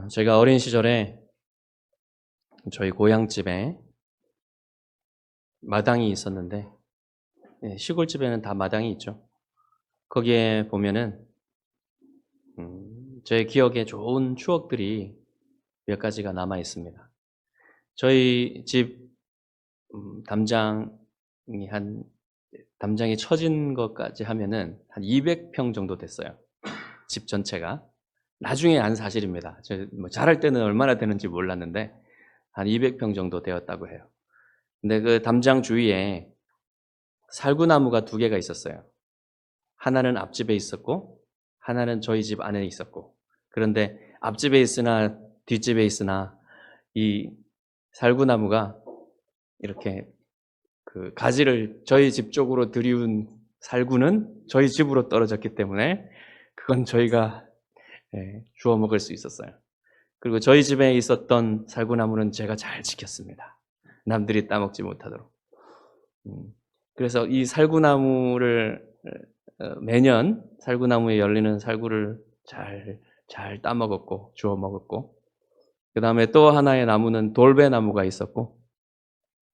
제가 어린 시절에 저희 고향집에 마당이 있었는데, 시골집에는 다 마당이 있죠. 거기에 보면은 제 기억에 좋은 추억들이 몇 가지가 남아 있습니다. 저희 집 담장이 한 담장이 쳐진 것까지 하면은 한 200평 정도 됐어요. 집 전체가. 나중에 안 사실입니다. 저 뭐 자랄 때는 얼마나 되는지 몰랐는데 한 200평 정도 되었다고 해요. 근데 그 담장 주위에 살구나무가 두 개가 있었어요. 하나는 앞집에 있었고 하나는 저희 집 안에 있었고, 그런데 앞집에 있으나 뒷집에 있으나 이 살구나무가 이렇게 그 가지를 저희 집 쪽으로 들이운 살구는 저희 집으로 떨어졌기 때문에 그건 저희가 주워 먹을 수 있었어요. 그리고 저희 집에 있었던 살구나무는 제가 잘 지켰습니다. 남들이 따먹지 못하도록. 그래서 이 살구나무를 매년 살구나무에 열리는 살구를 잘 따먹었고 주워 먹었고, 그 다음에 또 하나의 나무는 돌배나무가 있었고,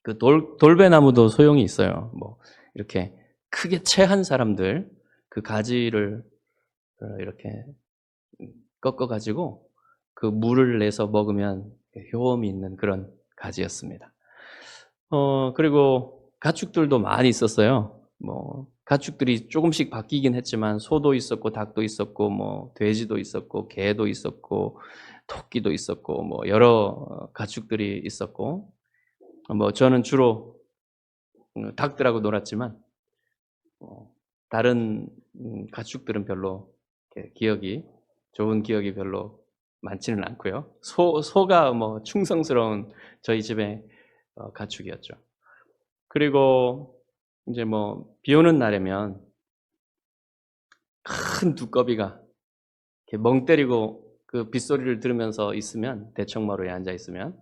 그 돌배나무도 소용이 있어요. 뭐 이렇게 크게 체한 사람들 그 가지를 이렇게 꺾어가지고 그 물을 내서 먹으면 효험이 있는 그런 가지였습니다. 그리고 가축들도 많이 있었어요. 뭐 가축들이 조금씩 바뀌긴 했지만 소도 있었고 닭도 있었고 뭐 돼지도 있었고 개도 있었고 토끼도 있었고 뭐 여러 가축들이 있었고, 뭐 저는 주로 닭들하고 놀았지만 다른 가축들은 별로 좋은 기억이 별로 많지는 않고요. 소가 뭐 충성스러운 저희 집의 가축이었죠. 그리고 이제 뭐 비 오는 날이면 큰 두꺼비가 이렇게 멍 때리고 그 빗소리를 들으면서 있으면, 대청마루에 앉아 있으면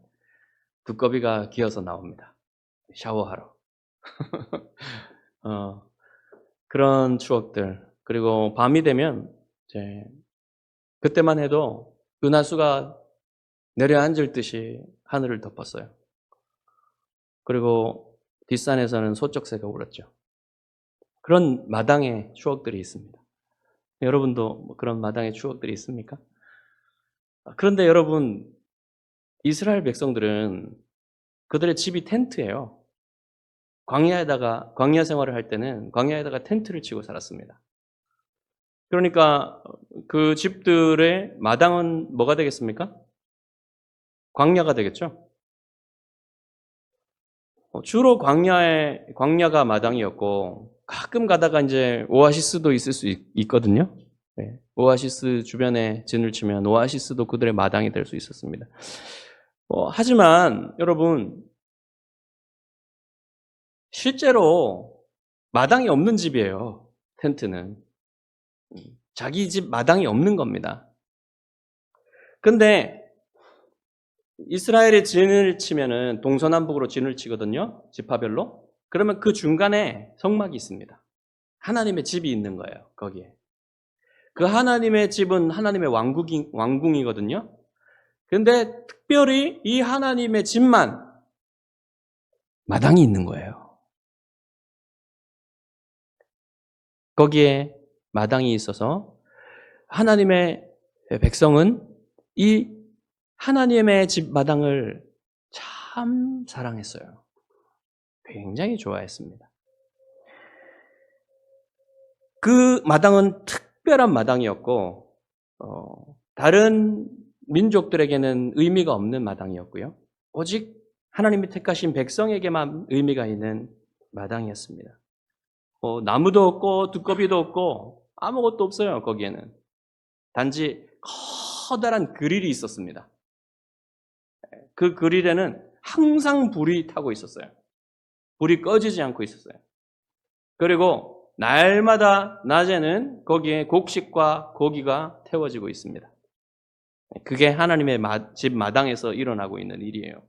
두꺼비가 기어서 나옵니다. 샤워하러. 어, 그런 추억들. 그리고 밤이 되면 이제 그때만 해도 은하수가 내려앉을 듯이 하늘을 덮었어요. 그리고 뒷산에서는 소쩍새가 울었죠. 그런 마당의 추억들이 있습니다. 여러분도 뭐 그런 마당의 추억들이 있습니까? 그런데 여러분, 이스라엘 백성들은 그들의 집이 텐트예요. 광야 생활을 할 때는 광야에다가 텐트를 치고 살았습니다. 그러니까 그 집들의 마당은 뭐가 되겠습니까? 광야가 되겠죠. 주로 광야가 마당이었고, 가끔 가다가 이제 오아시스도 있을 수 있거든요. 네. 오아시스 주변에 진을 치면 오아시스도 그들의 마당이 될 수 있었습니다. 하지만 여러분, 실제로 마당이 없는 집이에요. 텐트는 자기 집 마당이 없는 겁니다. 근데 이스라엘의 진을 치면은 동서남북으로 진을 치거든요. 지파별로. 그러면 그 중간에 성막이 있습니다. 하나님의 집이 있는 거예요. 거기에. 그 하나님의 집은 하나님의 왕궁이거든요. 근데 특별히 이 하나님의 집만 마당이 있는 거예요. 거기에 마당이 있어서 하나님의 백성은 이 하나님의 집 마당을 참 사랑했어요. 굉장히 좋아했습니다. 그 마당은 특별한 마당이었고, 다른 민족들에게는 의미가 없는 마당이었고요. 오직 하나님이 택하신 백성에게만 의미가 있는 마당이었습니다. 나무도 없고 두꺼비도 없고 아무것도 없어요. 거기에는 단지 커다란 그릴이 있었습니다. 그 그릴에는 항상 불이 타고 있었어요. 불이 꺼지지 않고 있었어요. 그리고 날마다 낮에는 거기에 곡식과 고기가 태워지고 있습니다. 그게 하나님의 집 마당에서 일어나고 있는 일이에요.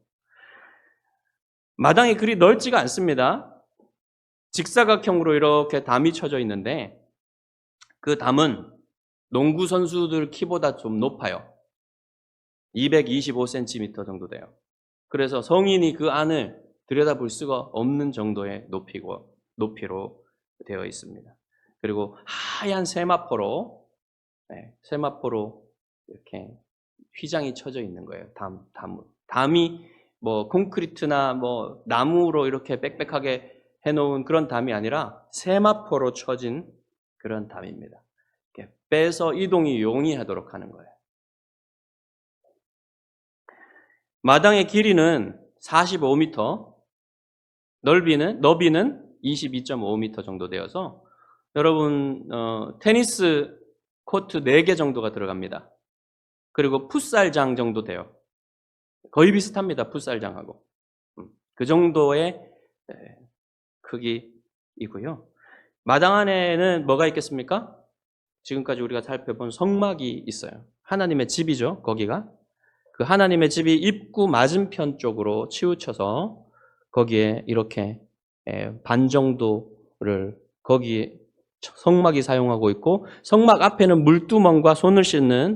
마당이 그리 넓지가 않습니다. 직사각형으로 이렇게 담이 쳐져 있는데, 그 담은 농구 선수들 키보다 좀 높아요. 225cm 정도 돼요. 그래서 성인이 그 안을 들여다볼 수가 없는 정도의 높이로 되어 있습니다. 그리고 하얀 세마포로 이렇게 휘장이 쳐져 있는 거예요. 담이 뭐 콘크리트나 뭐 나무로 이렇게 빽빽하게 해놓은 그런 담이 아니라 세마포로 쳐진 그런 담입니다. 이렇게 빼서 이동이 용이하도록 하는 거예요. 마당의 길이는 45m, 너비는 22.5m 정도 되어서 여러분 테니스 코트 4개 정도가 들어갑니다. 그리고 풋살장 정도 돼요. 거의 비슷합니다. 풋살장하고. 그 정도의 크기이고요. 마당 안에는 뭐가 있겠습니까? 지금까지 우리가 살펴본 성막이 있어요. 하나님의 집이죠. 거기가. 그 하나님의 집이 입구 맞은편 쪽으로 치우쳐서 거기에 이렇게 반 정도를 거기에 성막이 사용하고 있고, 성막 앞에는 물두멍과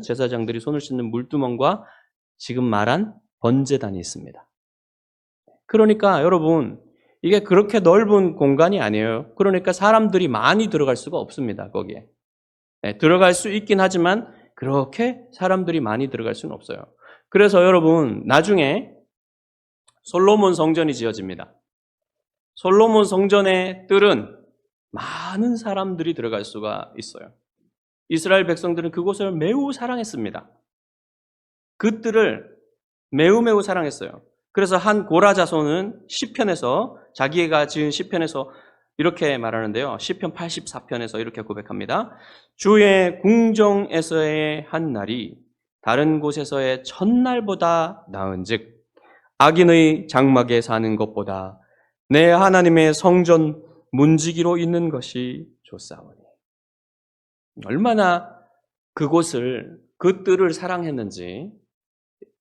제사장들이 손을 씻는 물두멍과 지금 말한 번제단이 있습니다. 그러니까 여러분, 이게 그렇게 넓은 공간이 아니에요. 그러니까 사람들이 많이 들어갈 수가 없습니다. 거기에. 들어갈 수 있긴 하지만 그렇게 사람들이 많이 들어갈 수는 없어요. 그래서 여러분, 나중에 솔로몬 성전이 지어집니다. 솔로몬 성전의 뜰은 많은 사람들이 들어갈 수가 있어요. 이스라엘 백성들은 그곳을 매우 사랑했습니다. 그 뜰을 매우 사랑했어요. 그래서 한 고라 자손은 시편에서, 자기가 지은 시편에서 이렇게 말하는데요. 시편 84편에서 이렇게 고백합니다. 주의 궁정에서의 한 날이 다른 곳에서의 첫날보다 나은즉 악인의 장막에 사는 것보다 내 하나님의 성전 문지기로 있는 것이 좋사오니. 얼마나 그곳을, 그 뜰을 사랑했는지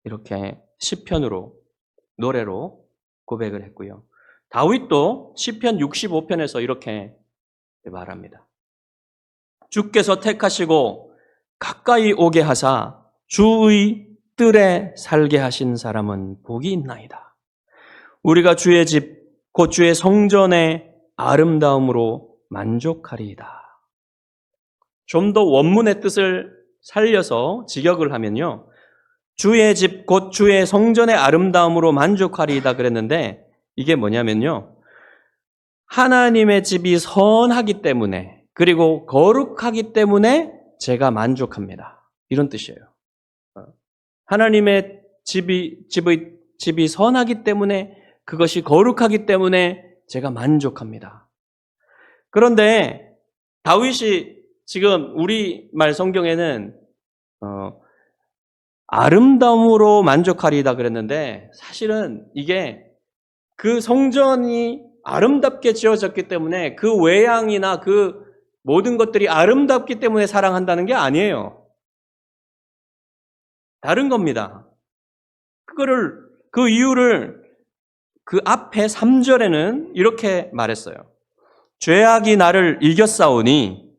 이렇게 시편으로, 노래로 고백을 했고요. 다윗도 시편 65편에서 이렇게 말합니다. 주께서 택하시고 가까이 오게 하사 주의 뜰에 살게 하신 사람은 복이 있나이다. 우리가 주의 집, 곧 주의 성전의 아름다움으로 만족하리이다. 좀 더 원문의 뜻을 살려서 직역을 하면요, 주의 집, 곧 주의 성전의 아름다움으로 만족하리이다 그랬는데, 이게 뭐냐면요, 하나님의 집이 선하기 때문에, 그리고 거룩하기 때문에 제가 만족합니다. 이런 뜻이에요. 하나님의 집이 선하기 때문에, 그것이 거룩하기 때문에 제가 만족합니다. 그런데 다윗이 지금 우리말 성경에는 아름다움으로 만족하리이다 그랬는데, 사실은 이게 그 성전이 아름답게 지어졌기 때문에, 그 외양이나 그 모든 것들이 아름답기 때문에 사랑한다는 게 아니에요. 다른 겁니다. 그 이유를 그 앞에 3절에는 이렇게 말했어요. 죄악이 나를 이겼사오니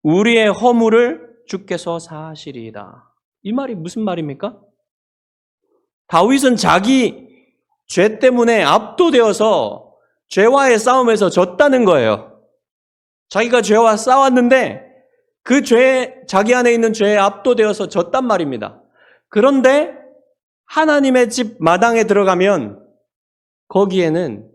우리의 허물을 주께서 사하시리이다. 이 말이 무슨 말입니까? 다윗은 자기 죄 때문에 압도되어서 죄와의 싸움에서 졌다는 거예요. 자기가 죄와 싸웠는데 그 자기 안에 있는 죄에 압도되어서 졌단 말입니다. 그런데 하나님의 집 마당에 들어가면 거기에는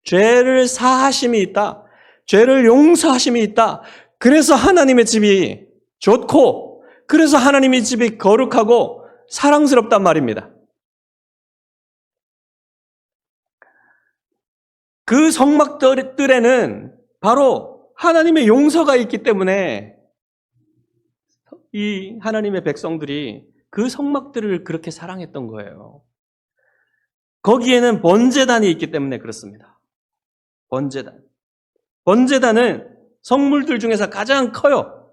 죄를 사하심이 있다. 죄를 용서하심이 있다. 그래서 하나님의 집이 좋고, 그래서 하나님의 집이 거룩하고 사랑스럽단 말입니다. 그 성막들에는 바로 하나님의 용서가 있기 때문에 이 하나님의 백성들이 그 성막들을 그렇게 사랑했던 거예요. 거기에는 번제단이 있기 때문에 그렇습니다. 번제단은 성물들 중에서 가장 커요.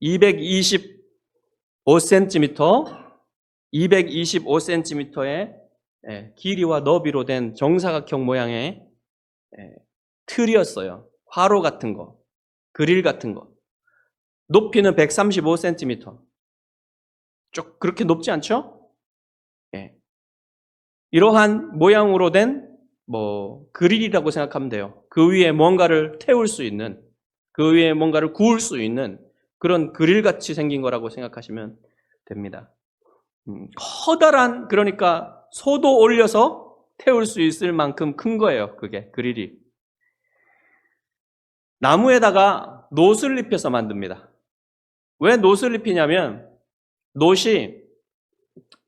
225cm의 길이와 너비로 된 정사각형 모양의 틀이었어요. 화로 같은 거, 그릴 같은 거. 높이는 135cm. 그렇게 높지 않죠? 예. 이러한 모양으로 된 그릴이라고 생각하면 돼요. 그 위에 뭔가를 태울 수 있는, 그 위에 뭔가를 구울 수 있는 그런 그릴같이 생긴 거라고 생각하시면 됩니다. 커다란, 그러니까 소도 올려서 태울 수 있을 만큼 큰 거예요. 그게 그릴이. 나무에다가 놋을 입혀서 만듭니다. 왜 놋을 입히냐면 놋이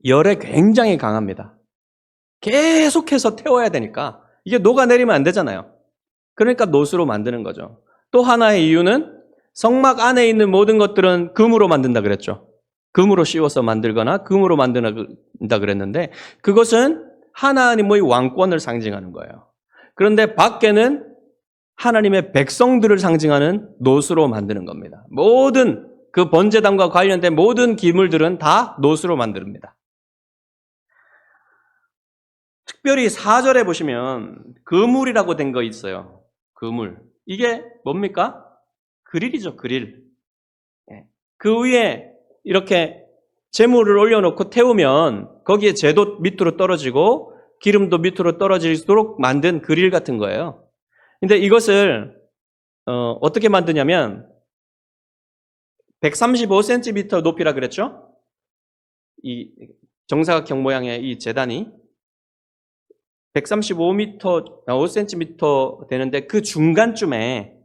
열에 굉장히 강합니다. 계속해서 태워야 되니까 이게 녹아내리면 안 되잖아요. 그러니까 놋으로 만드는 거죠. 또 하나의 이유는 성막 안에 있는 모든 것들은 금으로 만든다 그랬죠. 금으로 씌워서 만들거나 금으로 만든다 그랬는데 그것은 하나님의 왕권을 상징하는 거예요. 그런데 밖에는 하나님의 백성들을 상징하는 놋으로 만드는 겁니다. 모든 그 번제단과 관련된 모든 기물들은 다 놋으로 만듭니다. 특별히 4절에 보시면 그물이라고 된 거 있어요. 그물. 이게 뭡니까? 그릴이죠, 그릴. 그 위에 이렇게 재물을 올려놓고 태우면 거기에 재도 밑으로 떨어지고 기름도 밑으로 떨어질수록 만든 그릴 같은 거예요. 근데 이것을 어떻게 만드냐면 135cm 높이라 그랬죠? 이 정사각형 모양의 이 재단이 135cm 되는데 그 중간쯤에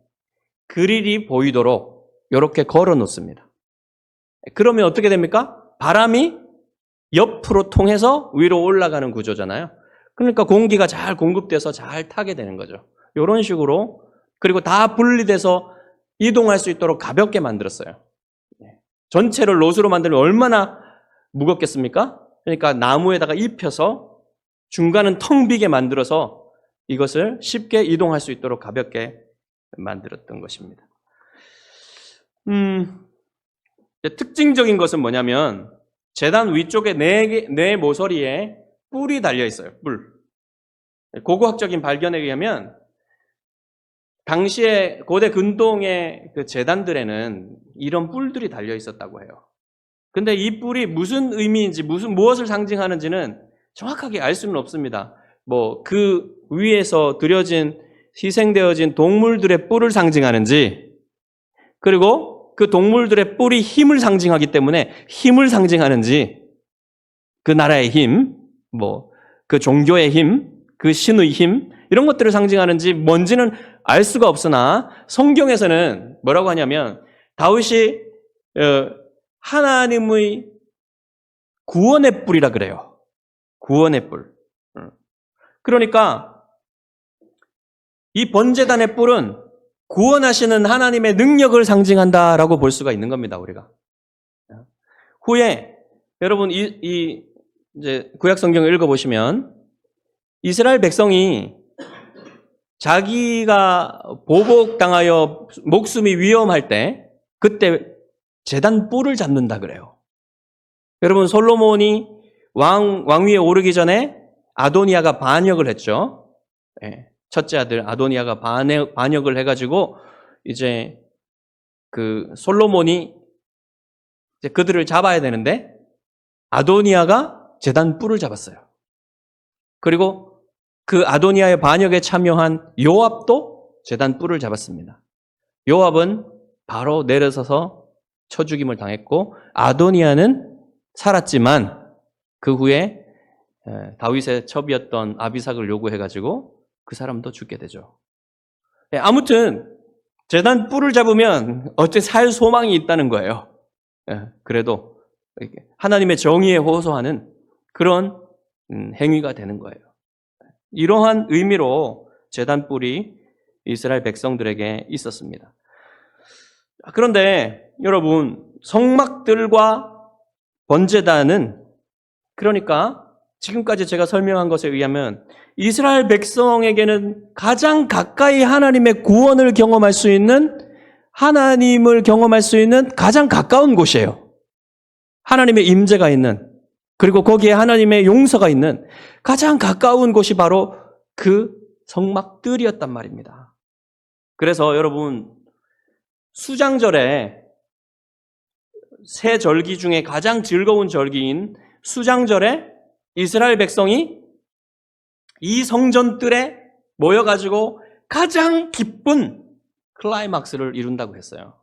그릴이 보이도록 이렇게 걸어 놓습니다. 그러면 어떻게 됩니까? 바람이 옆으로 통해서 위로 올라가는 구조잖아요. 그러니까 공기가 잘 공급돼서 잘 타게 되는 거죠. 이런 식으로. 그리고 다 분리돼서 이동할 수 있도록 가볍게 만들었어요. 전체를 놋으로 만들면 얼마나 무겁겠습니까? 그러니까 나무에다가 입혀서 중간은 텅 비게 만들어서 이것을 쉽게 이동할 수 있도록 가볍게 만들었던 것입니다. 특징적인 것은 뭐냐면 제단 위쪽에 네 모서리에 뿔이 달려 있어요. 뿔. 고고학적인 발견에 의하면 당시에 고대 근동의 그 제단들에는 이런 뿔들이 달려 있었다고 해요. 근데 이 뿔이 무슨 의미인지 무엇을 상징하는지는 정확하게 알 수는 없습니다. 그 위에서 희생되어진 동물들의 뿔을 상징하는지, 그리고 그 동물들의 뿔이 힘을 상징하기 때문에 힘을 상징하는지, 그 나라의 힘, 그 종교의 힘, 그 신의 힘, 이런 것들을 상징하는지 뭔지는 알 수가 없으나 성경에서는 뭐라고 하냐면 다윗이 하나님의 구원의 뿔이라 그래요. 구원의 뿔. 그러니까 이 번제단의 뿔은 구원하시는 하나님의 능력을 상징한다라고 볼 수가 있는 겁니다, 우리가. 후에 여러분 이제 구약 성경을 읽어보시면 이스라엘 백성이 자기가 보복당하여 목숨이 위험할 때 그때 제단 뿔을 잡는다 그래요. 여러분 솔로몬이 왕위에 오르기 전에 아도니아가 반역을 했죠. 첫째 아들 아도니아가 반역을 해가지고 이제 그 솔로몬이 이제 그들을 잡아야 되는데 아도니아가 제단 뿔을 잡았어요. 그리고 그 아도니아의 반역에 참여한 요압도 제단 뿔을 잡았습니다. 요압은 바로 내려서서 쳐죽임을 당했고 아도니아는 살았지만 그 후에 다윗의 첩이었던 아비삭을 요구해가지고 그 사람도 죽게 되죠. 아무튼 제단 뿔을 잡으면 어째 살 소망이 있다는 거예요. 그래도 하나님의 정의에 호소하는 그런 행위가 되는 거예요. 이러한 의미로 제단 뿔이 이스라엘 백성들에게 있었습니다. 그런데 여러분 성막들과 번제단은 그러니까 지금까지 제가 설명한 것에 의하면 이스라엘 백성에게는 가장 가까이 하나님의 구원을 경험할 수 있는 하나님을 경험할 수 있는 가장 가까운 곳이에요. 하나님의 임재가 있는 그리고 거기에 하나님의 용서가 있는 가장 가까운 곳이 바로 그 성막들이었단 말입니다. 그래서 여러분 수장절에 세 절기 중에 가장 즐거운 절기인 수장절에 이스라엘 백성이 이 성전들에 모여가지고 가장 기쁜 클라이막스를 이룬다고 했어요.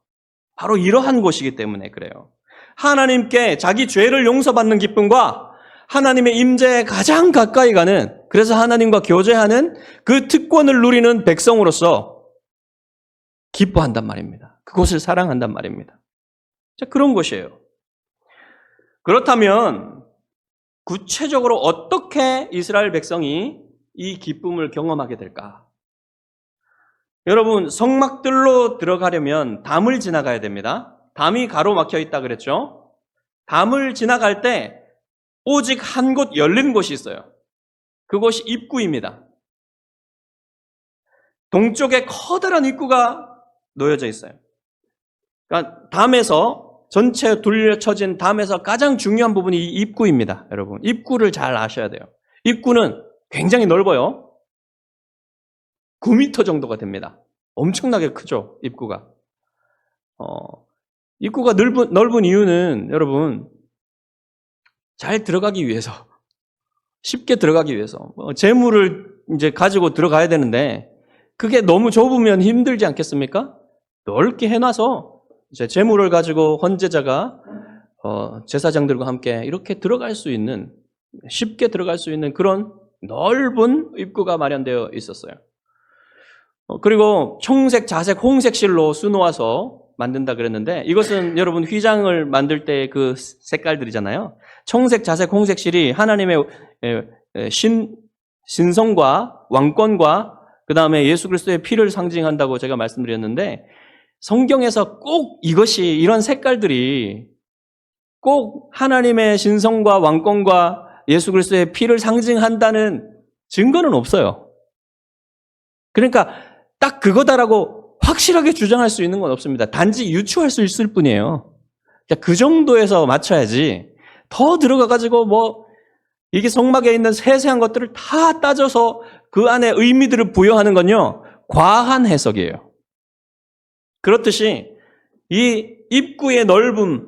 바로 이러한 곳이기 때문에 그래요. 하나님께 자기 죄를 용서받는 기쁨과 하나님의 임재에 가장 가까이 가는, 그래서 하나님과 교제하는 그 특권을 누리는 백성으로서 기뻐한단 말입니다. 그곳을 사랑한단 말입니다. 자, 그런 것이에요. 그렇다면 구체적으로 어떻게 이스라엘 백성이 이 기쁨을 경험하게 될까? 여러분, 성막들로 들어가려면 담을 지나가야 됩니다. 담이 가로막혀 있다 그랬죠? 담을 지나갈 때 오직 한 곳 열린 곳이 있어요. 그곳이 입구입니다. 동쪽에 커다란 입구가 놓여져 있어요. 그러니까 담에서, 전체 둘러쳐진 담에서 가장 중요한 부분이 이 입구입니다. 여러분, 입구를 잘 아셔야 돼요. 입구는 굉장히 넓어요. 9m 정도가 됩니다. 엄청나게 크죠, 입구가. 입구가 넓은 이유는 여러분, 잘 들어가기 위해서, 쉽게 들어가기 위해서, 재물을 이제 가지고 들어가야 되는데 그게 너무 좁으면 힘들지 않겠습니까? 넓게 해놔서 이제 재물을 가지고 헌제자가 제사장들과 함께 이렇게 들어갈 수 있는, 쉽게 들어갈 수 있는 그런 넓은 입구가 마련되어 있었어요. 그리고 청색, 자색, 홍색 실로 수놓아서 만든다 그랬는데, 이것은 여러분 휘장을 만들 때 그 색깔들이잖아요. 청색, 자색, 홍색 실이 하나님의 신성과 왕권과 그 다음에 예수 그리스도의 피를 상징한다고 제가 말씀드렸는데, 성경에서 꼭 이것이, 이런 색깔들이 꼭 하나님의 신성과 왕권과 예수 그리스도의 피를 상징한다는 증거는 없어요. 그러니까 딱 그거다라고 확실하게 주장할 수 있는 건 없습니다. 단지 유추할 수 있을 뿐이에요. 그 정도에서 맞춰야지, 더 들어가가지고 이게 성막에 있는 세세한 것들을 다 따져서 그 안에 의미들을 부여하는 건요, 과한 해석이에요. 그렇듯이 이 입구의 넓음,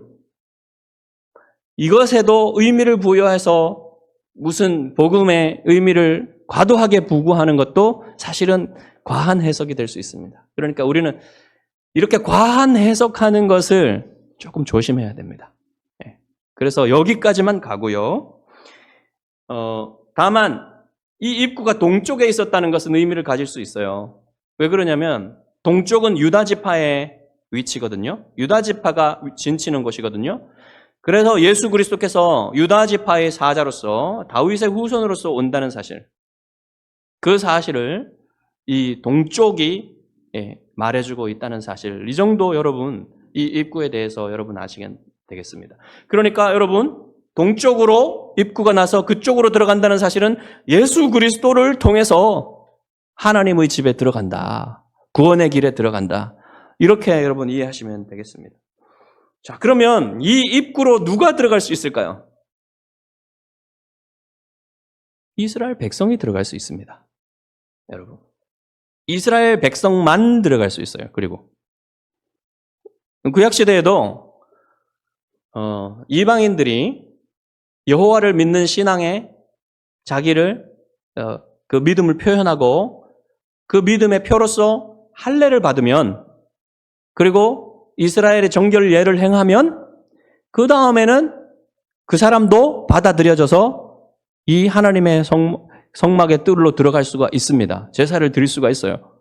이것에도 의미를 부여해서 무슨 복음의 의미를 과도하게 부구하는 것도 사실은 과한 해석이 될 수 있습니다. 그러니까 우리는 이렇게 과한 해석하는 것을 조금 조심해야 됩니다. 그래서 여기까지만 가고요. 다만 이 입구가 동쪽에 있었다는 것은 의미를 가질 수 있어요. 왜 그러냐면 동쪽은 유다 지파의 위치거든요. 유다 지파가 진치는 곳이거든요. 그래서 예수 그리스도께서 유다 지파의 사자로서 다윗의 후손으로서 온다는 사실, 그 사실을 이 동쪽이 말해주고 있다는 사실, 이 정도 여러분, 이 입구에 대해서 여러분 아시면 되겠습니다. 그러니까 여러분, 동쪽으로 입구가 나서 그쪽으로 들어간다는 사실은 예수 그리스도를 통해서 하나님의 집에 들어간다, 구원의 길에 들어간다, 이렇게 여러분 이해하시면 되겠습니다. 자, 그러면 이 입구로 누가 들어갈 수 있을까요? 이스라엘 백성이 들어갈 수 있습니다. 여러분, 이스라엘 백성만 들어갈 수 있어요. 그리고 구약시대에도 이방인들이 여호와를 믿는 신앙에 자기를 그 믿음을 표현하고 그 믿음의 표로서 할례를 받으면, 그리고 이스라엘의 정결 예를 행하면 그 다음에는 그 사람도 받아들여져서 이 하나님의 성막의 뜰로 들어갈 수가 있습니다. 제사를 드릴 수가 있어요.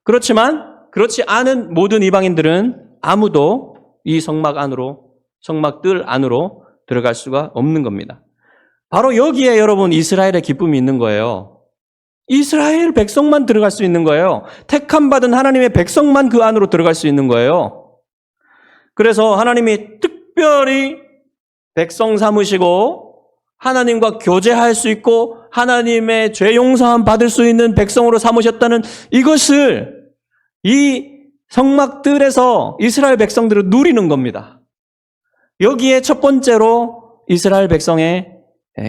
그렇지만 그렇지 않은 모든 이방인들은 아무도 이 성막 안으로, 성막 뜰 안으로 들어갈 수가 없는 겁니다. 바로 여기에 여러분 이스라엘의 기쁨이 있는 거예요. 이스라엘 백성만 들어갈 수 있는 거예요. 택함 받은 하나님의 백성만 그 안으로 들어갈 수 있는 거예요. 그래서 하나님이 특별히 백성 삼으시고 하나님과 교제할 수 있고 하나님의 죄 용서함 받을 수 있는 백성으로 삼으셨다는 이것을 이 성막들에서 이스라엘 백성들을 누리는 겁니다. 여기에 첫 번째로 이스라엘 백성의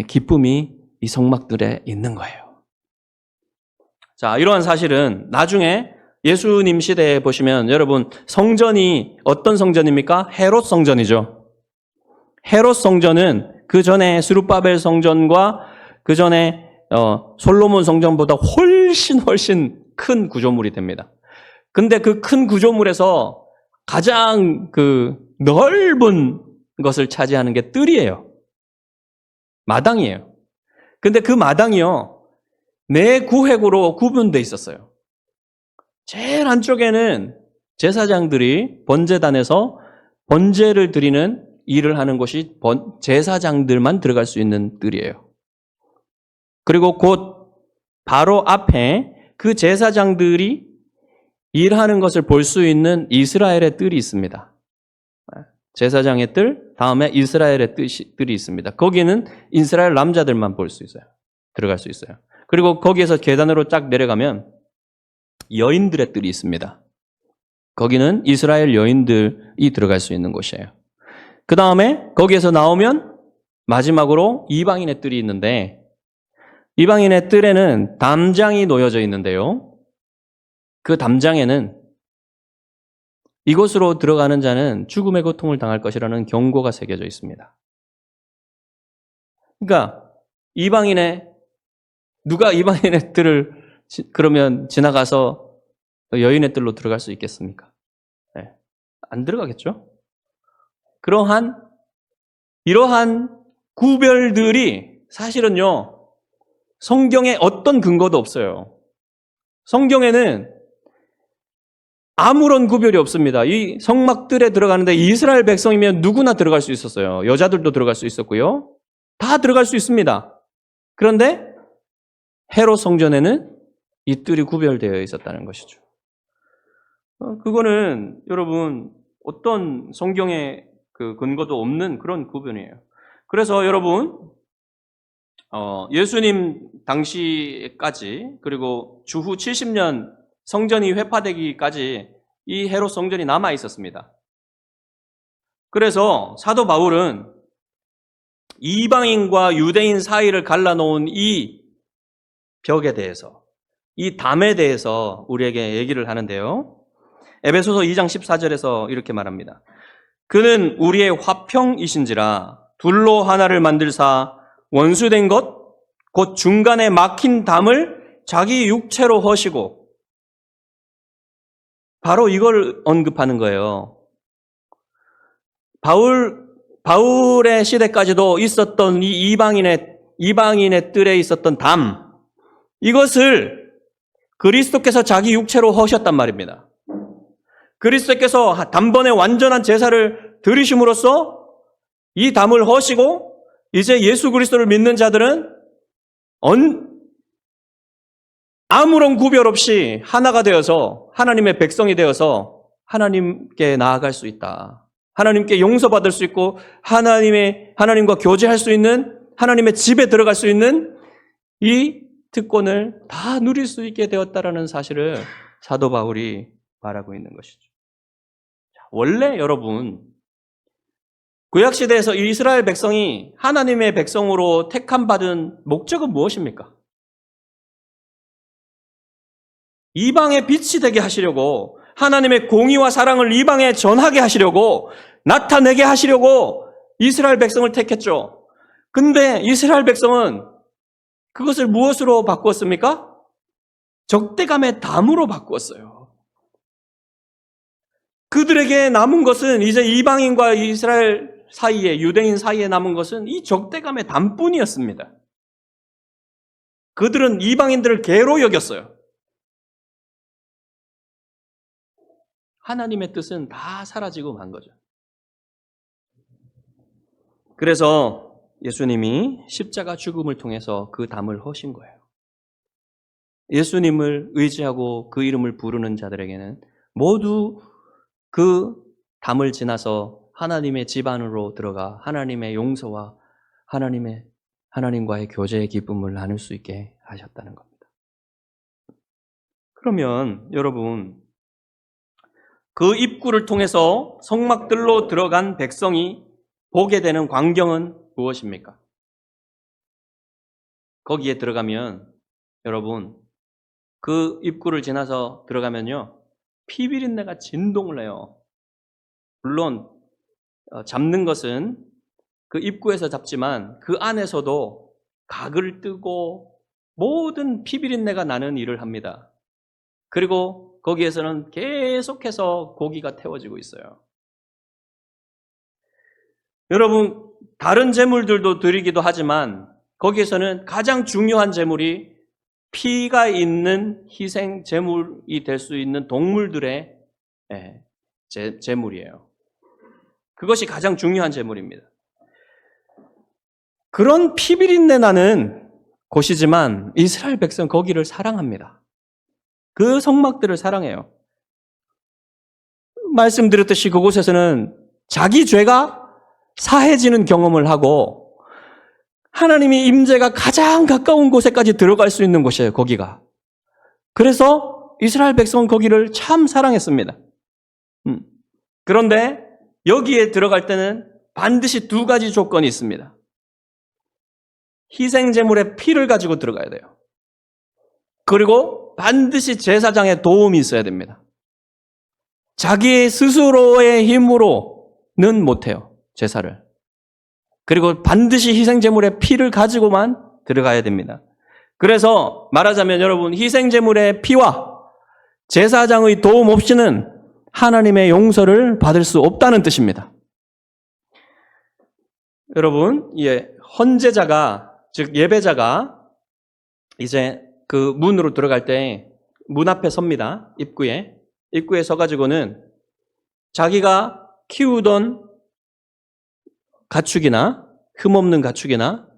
기쁨이 이 성막들에 있는 거예요. 자, 이러한 사실은 나중에 예수님 시대에 보시면 여러분 성전이 어떤 성전입니까? 헤롯 성전이죠. 헤롯 성전은 그 전에 스룹바벨 성전과 그 전에 솔로몬 성전보다 훨씬 큰 구조물이 됩니다. 근데 그 큰 구조물에서 가장 그 넓은 것을 차지하는 게 뜰이에요. 마당이에요. 근데 그 마당이요, 네 구획으로 구분되어 있었어요. 제일 안쪽에는 제사장들이 번제단에서 번제를 드리는 일을 하는 곳이 제사장들만 들어갈 수 있는 뜰이에요. 그리고 곧 바로 앞에 그 제사장들이 일하는 것을 볼 수 있는 이스라엘의 뜰이 있습니다. 제사장의 뜰, 다음에 이스라엘의 뜰이 있습니다. 거기는 이스라엘 남자들만 볼 수 있어요. 들어갈 수 있어요. 그리고 거기에서 계단으로 쫙 내려가면 여인들의 뜰이 있습니다. 거기는 이스라엘 여인들이 들어갈 수 있는 곳이에요. 그 다음에 거기에서 나오면 마지막으로 이방인의 뜰이 있는데, 이방인의 뜰에는 담장이 놓여져 있는데요. 그 담장에는 이곳으로 들어가는 자는 죽음의 고통을 당할 것이라는 경고가 새겨져 있습니다. 그러니까 누가 이방인의 뜰을 그러면 지나가서 여인의 뜰로 들어갈 수 있겠습니까? 네, 안 들어가겠죠? 이러한 구별들이 사실은요, 성경에 어떤 근거도 없어요. 성경에는 아무런 구별이 없습니다. 이 성막들에 들어가는데 이스라엘 백성이면 누구나 들어갈 수 있었어요. 여자들도 들어갈 수 있었고요. 다 들어갈 수 있습니다. 그런데 헤롯 성전에는 이 뜰이 구별되어 있었다는 것이죠. 그거는 여러분 어떤 성경에 그 근거도 없는 그런 구별이에요. 그래서 여러분 예수님 당시까지 그리고 주후 70년 성전이 회파되기까지 이 헤롯 성전이 남아 있었습니다. 그래서 사도 바울은 이방인과 유대인 사이를 갈라놓은 이 벽에 대해서, 이 담에 대해서 우리에게 얘기를 하는데요. 에베소서 2장 14절에서 이렇게 말합니다. 그는 우리의 화평이신지라 둘로 하나를 만들사 원수된 것 곧 중간에 막힌 담을 자기 육체로 허시고, 바로 이걸 언급하는 거예요. 바울의 시대까지도 있었던 이 이방인의 뜰에 있었던 담, 이것을 그리스도께서 자기 육체로 허셨단 말입니다. 그리스도께서 단번에 완전한 제사를 드리심으로써 이 담을 허시고, 이제 예수 그리스도를 믿는 자들은 아무런 구별 없이 하나가 되어서 하나님의 백성이 되어서 하나님께 나아갈 수 있다. 하나님께 용서받을 수 있고 하나님과 교제할 수 있는, 하나님의 집에 들어갈 수 있는 이 특권을 다 누릴 수 있게 되었다라는 사실을 사도 바울이 말하고 있는 것이죠. 원래 여러분, 구약시대에서 이스라엘 백성이 하나님의 백성으로 택함받은 목적은 무엇입니까? 이방의 빛이 되게 하시려고, 하나님의 공의와 사랑을 이방에 전하게 하시려고, 나타내게 하시려고 이스라엘 백성을 택했죠. 근데 이스라엘 백성은 그것을 무엇으로 바꾸었습니까? 적대감의 담으로 바꾸었어요. 그들에게 남은 것은 이제 이방인과 이스라엘 사이에, 유대인 사이에 남은 것은 이 적대감의 담뿐이었습니다. 그들은 이방인들을 개로 여겼어요. 하나님의 뜻은 다 사라지고 만 거죠. 그래서 예수님이 십자가 죽음을 통해서 그 담을 허신 거예요. 예수님을 의지하고 그 이름을 부르는 자들에게는 모두 그 담을 지나서 하나님의 집 안으로 들어가 하나님의 용서와 하나님과의 교제의 기쁨을 나눌 수 있게 하셨다는 겁니다. 그러면 여러분, 그 입구를 통해서 성막들로 들어간 백성이 보게 되는 광경은 무엇입니까? 거기에 들어가면 여러분, 그 입구를 지나서 들어가면요, 피비린내가 진동을 해요. 물론 잡는 것은 그 입구에서 잡지만 그 안에서도 각을 뜨고 모든 피비린내가 나는 일을 합니다. 그리고 거기에서는 계속해서 고기가 태워지고 있어요. 여러분, 다른 제물들도 드리기도 하지만 거기에서는 가장 중요한 제물이 피가 있는 희생 제물이 될 수 있는 동물들의 제물이에요. 그것이 가장 중요한 제물입니다. 그런 피비린내 나는 곳이지만 이스라엘 백성 거기를 사랑합니다. 그 성막들을 사랑해요. 말씀드렸듯이 그곳에서는 자기 죄가 사해지는 경험을 하고 하나님의 임재가 가장 가까운 곳에까지 들어갈 수 있는 곳이에요, 거기가. 그래서 이스라엘 백성은 거기를 참 사랑했습니다. 그런데 여기에 들어갈 때는 반드시 두 가지 조건이 있습니다. 희생제물의 피를 가지고 들어가야 돼요. 그리고 반드시 제사장의 도움이 있어야 됩니다. 자기 스스로의 힘으로는 못해요, 제사를. 그리고 반드시 희생제물의 피를 가지고만 들어가야 됩니다. 그래서 말하자면 여러분, 희생제물의 피와 제사장의 도움 없이는 하나님의 용서를 받을 수 없다는 뜻입니다. 여러분, 헌제자가, 즉 예배자가 이제 그 문으로 들어갈 때 문 앞에 섭니다. 입구에 서가지고는 자기가 키우던 가축이나 흠없는 가축이나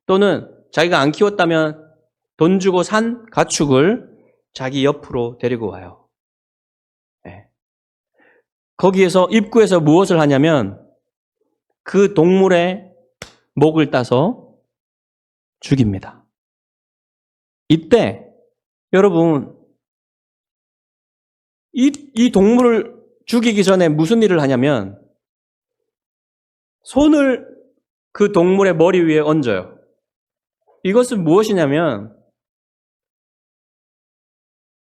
또는 자기가 안 키웠다면 돈 주고 산 가축을 자기 옆으로 데리고 와요. 네. 거기에서 입구에서 무엇을 하냐면 그 동물의 목을 따서 죽입니다. 이때 여러분, 이 동물을 죽이기 전에 무슨 일을 하냐면 손을 그 동물의 머리 위에 얹어요. 이것은 무엇이냐면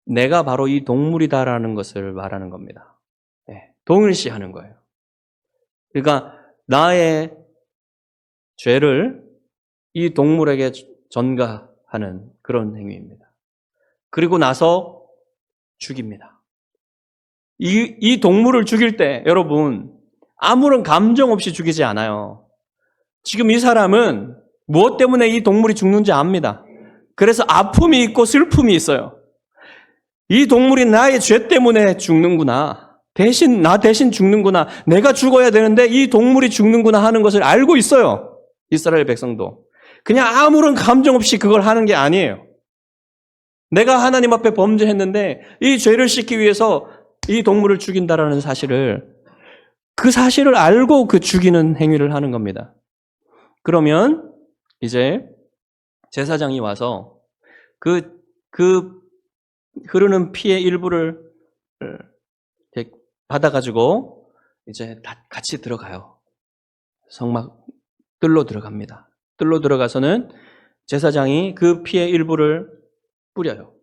내가 바로 이 동물이다라는 것을 말하는 겁니다. 네, 동일시하는 거예요. 그러니까 나의 죄를 이 동물에게 전가하는 그런 행위입니다. 그리고 나서 죽입니다. 이 동물을 죽일 때 여러분, 아무런 감정 없이 죽이지 않아요. 지금 이 사람은 무엇 때문에 이 동물이 죽는지 압니다. 그래서 아픔이 있고 슬픔이 있어요. 이 동물이 나의 죄 때문에 죽는구나. 나 대신 죽는구나. 내가 죽어야 되는데 이 동물이 죽는구나 하는 것을 알고 있어요. 이스라엘 백성도. 그냥 아무런 감정 없이 그걸 하는 게 아니에요. 내가 하나님 앞에 범죄했는데 이 죄를 씻기 위해서 이 동물을 죽인다라는 그 사실을 알고 그 죽이는 행위를 하는 겁니다. 그러면 이제 제사장이 와서 그 흐르는 피의 일부를 받아가지고 이제 다 같이 들어가요. 성막 뜰로 들어갑니다. 뜰로 들어가서는 제사장이 그 피의 일부를 뿌려요.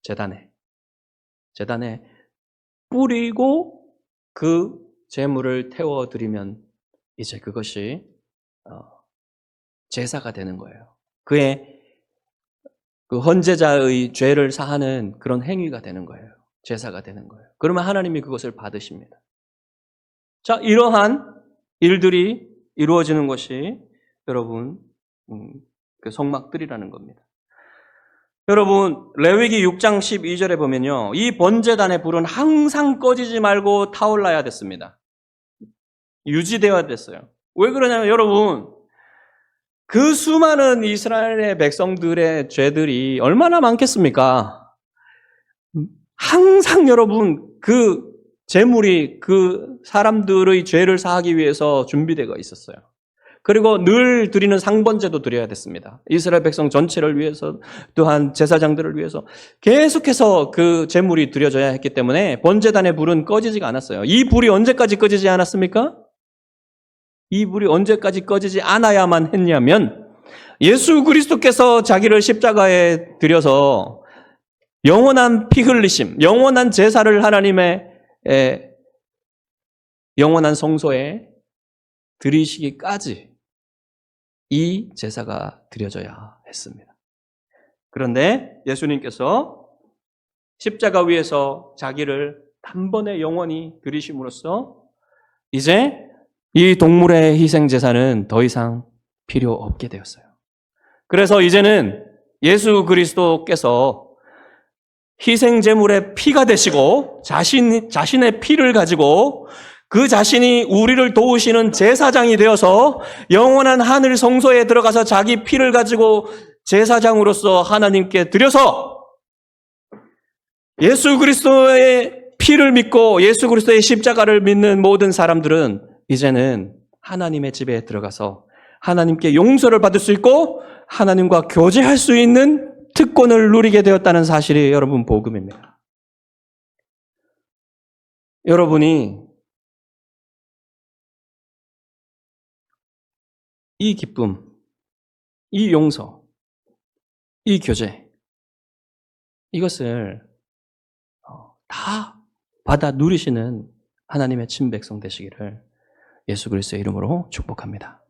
제단에 뿌리고 그 제물을 태워드리면 이제 그것이 제사가 되는 거예요. 그의 그 헌제자의 죄를 사하는 그런 행위가 되는 거예요. 제사가 되는 거예요. 그러면 하나님이 그것을 받으십니다. 자, 이러한 일들이 이루어지는 것이 여러분 그 성막들이라는 겁니다. 여러분, 레위기 6장 12절에 보면요, 이 번제단의 불은 항상 꺼지지 말고 타올라야 됐습니다. 유지되어야 됐어요. 왜 그러냐면 여러분, 그 수많은 이스라엘의 백성들의 죄들이 얼마나 많겠습니까? 항상 여러분, 그 제물이 그 사람들의 죄를 사하기 위해서 준비되어 있었어요. 그리고 늘 드리는 상번제도 드려야 됐습니다. 이스라엘 백성 전체를 위해서, 또한 제사장들을 위해서 계속해서 그 제물이 드려져야 했기 때문에 번제단의 불은 꺼지지가 않았어요. 이 불이 언제까지 꺼지지 않았습니까? 이 불이 언제까지 꺼지지 않아야만 했냐면 예수 그리스도께서 자기를 십자가에 들여서 영원한 피 흘리심, 영원한 제사를 하나님의 영원한 성소에 드리시기까지 이 제사가 드려져야 했습니다. 그런데 예수님께서 십자가 위에서 자기를 단번에 영원히 드리심으로써 이제 이 동물의 희생 제사는 더 이상 필요 없게 되었어요. 그래서 이제는 예수 그리스도께서 희생 제물의 피가 되시고 자신의 피를 가지고 그 자신이 우리를 도우시는 제사장이 되어서 영원한 하늘 성소에 들어가서 자기 피를 가지고 제사장으로서 하나님께 드려서 예수 그리스도의 피를 믿고 예수 그리스도의 십자가를 믿는 모든 사람들은 이제는 하나님의 집에 들어가서 하나님께 용서를 받을 수 있고 하나님과 교제할 수 있는 특권을 누리게 되었다는 사실이 여러분 복음입니다. 여러분이 이 기쁨, 이 용서, 이 교제 이것을 다 받아 누리시는 하나님의 친백성 되시기를 예수 그리스도의 이름으로 축복합니다.